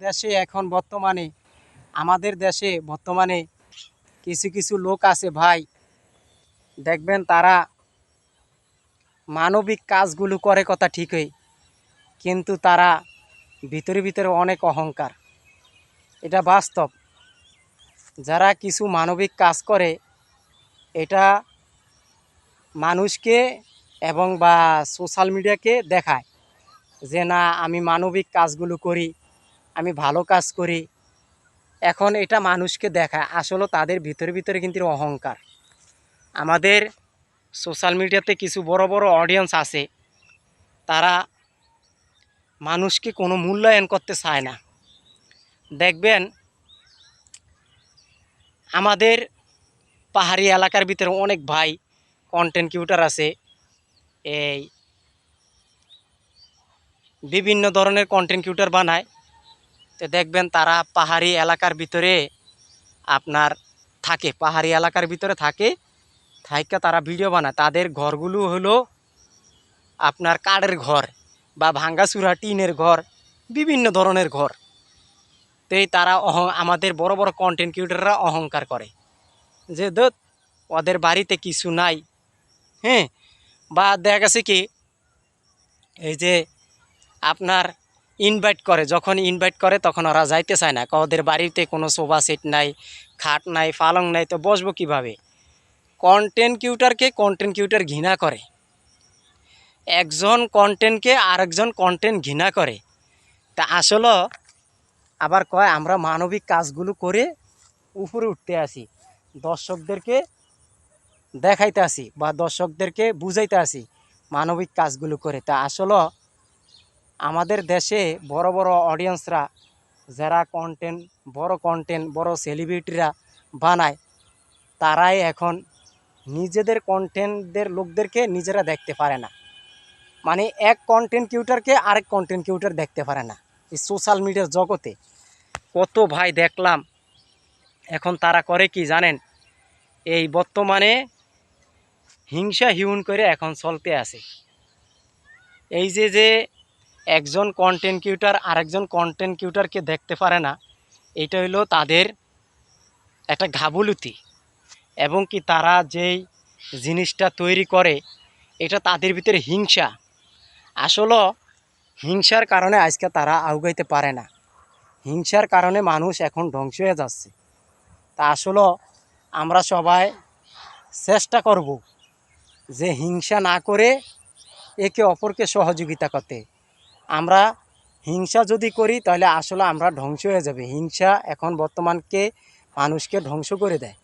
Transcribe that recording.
দেশে এখন বর্তমানে আমাদের দেশে বর্তমানে কিছু কিছু লোক আছে ভাই, দেখবেন তারা মানবিক কাজগুলো করে কথা ঠিকই, কিন্তু তারা ভিতরে ভিতরে অনেক অহংকার। এটা বাস্তব। যারা কিছু মানবিক কাজ করে এটা মানুষকে এবং বা সোশ্যাল মিডিয়াকে দেখায় যে না আমি মানবিক কাজগুলো করি, আমি ভালো কাজ করি। এখন এটা মানুষকে দেখায়, আসলে তাদের ভিতরে ভিতরে কিন্তু অহংকার। আমাদের সোশ্যাল মিডিয়াতে কিছু বড় বড় অডিয়েন্স আছে, তারা মানুষকে কোনো মূল্যায়ন করতে চায় না। দেখবেন আমাদের পাহাড়ি এলাকার ভিতরে অনেক ভাই কন্টেন্ট ক্রিয়েটর আছে, এই বিভিন্ন ধরনের কন্টেন্ট ক্রিয়েটর বানায়। তো দেখবেন তারা পাহাড়ি এলাকার ভিতরে আপনার থাকে, পাহাড়ি এলাকার ভিতরে থাকে, থাইকা তারা ভিডিও বানায়। তাদের ঘরগুলো হলো আপনার কাঠের ঘর বা ভাঙ্গাচুরা টিনের ঘর, বিভিন্ন ধরনের ঘর। তো এই তারা আমাদের বড় বড় কন্টেন্ট ক্রিয়েটররা অহংকার করে যে দোত ওদের বাড়িতে কিছু নাই। হ্যাঁ, বা দেখা গেছে কি এই যে আপনার ইনভাইট করে, যখন ইনভাইট করে তখন ওরা যাইতে চায় না, ওদের বাড়িতে কোনো সোফা সেট নাই, খাট নাই, পালং নাই, তো বসবো কীভাবে। কন্টেন্ট ক্রিয়েটরকে কন্টেন্ট ক্রিয়েটর ঘৃণা করে, একজন কন্টেন্টকে আরেকজন কন্টেন্ট ঘৃণা করে। তা আসলে আবার কয় আমরা মানবিক কাজগুলো করে উপরে উঠতে আসি, দর্শকদেরকে দেখাইতে আসি বা দর্শকদেরকে বুঝাইতে আসি মানবিক কাজগুলো করে। তা আসলে আমাদের দেশে বড় বড় অডিয়েন্সরা যারা কন্টেন্ট বড় সেলিব্রিটিরা বানায়, তারাই এখন নিজেদের কন্টেন্টদের লোকদেরকে নিজেরা দেখতে পারে না। মানে এক কন্টেন্ট ক্রিয়েটরকে আরেক কন্টেন্ট ক্রিয়েটর দেখতে পারে না। এই সোশ্যাল মিডিয়ার জগতে কত ভাই দেখলাম, এখন তারা করে কি জানেন, এই বর্তমানে হিংসা হিউন করে এখন চলতে আছে। এই যে একজন কন্টেন্ট ক্রিয়েটর আরেকজন কন্টেন্ট ক্রিয়েটরকে দেখতে পারে না, এটা হলো তাদের একটা ঘাবলুতি। এবং কি তারা যেই জিনিসটা তৈরি করে এটা তাদের ভিতরে হিংসা। আসলে হিংসার কারণে আজকে তারা আগাইতে পারে না, হিংসার কারণে মানুষ এখন ধ্বংস হয়ে যাচ্ছে। তা আসলে আমরা সবাই চেষ্টা করব যে হিংসা না করে একে অপরকে সহযোগিতা করতে। আমরা হিংসা যদি করি তাহলে আসলে আমরা ধ্বংস হয়ে যাবে। হিংসা এখন বর্তমানকে মানুষকে ধ্বংস করে দেয়।